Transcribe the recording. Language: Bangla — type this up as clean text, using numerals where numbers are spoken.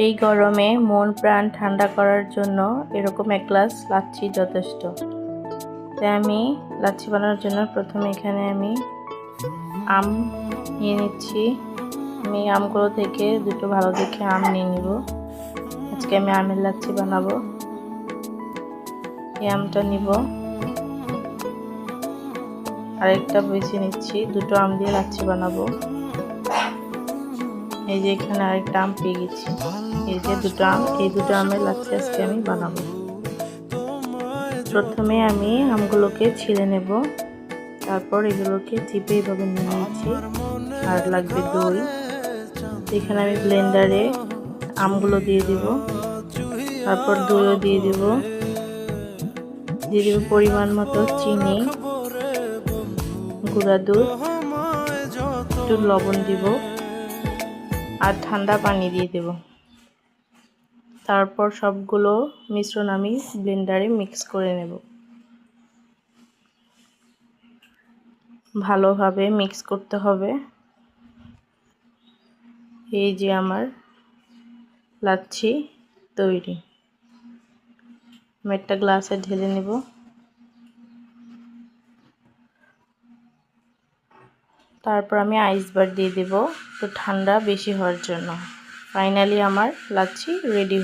এই গরমে মন প্রাণ ঠান্ডা করার জন্য এরকম এক গ্লাস লাচ্ছি যথেষ্ট। তাই আমি লাচ্ছি বানানোর জন্য প্রথমে এখানে আমি আম নিয়ে নিচ্ছি। আমি আমগুলো থেকে দুটো ভালো দেখে আম নিয়ে নিব। আজকে আমি আমের লাচ্ছি বানাবো। এই আমটা নিব, আরেকটা বেছে নিচ্ছি। দুটো আম দিয়ে লাচ্ছি বানাবো। এই যে এখানে আরেকটা আম পেয়ে গেছি। এই যে দুটো আম, এই দুটো আমের লাচ্ছি আজকে আমি বানাবো। প্রথমে আমি আমগুলোকে ছিলে নেব, তারপর এগুলোকে চিপে এইভাবে নিয়ে নিচ্ছি। আর লাগবে দই। এখানে আমি ব্লেন্ডারে আমগুলো দিয়ে দিব, তারপর দইও দিয়ে দিব পরিমাণ মতো চিনি, গুঁড়া দুধ, একটু লবণ দিব আর ঠান্ডা পানি দিয়ে দেব। তারপর সবগুলো মিশ্রণ আমি ব্লেন্ডারে মিক্স করে নেব। ভালোভাবে মিক্স করতে হবে। এই যে আমার লাচ্ছি তৈরি। আমি একটা গ্লাসে ঢেলে নেব। তারপর আমি আইস বার দিয়ে দেব, তো ঠান্ডা বেশি হওয়ার জন্য। ফাইনালি আমার লাচ্ছি রেডি হয়ে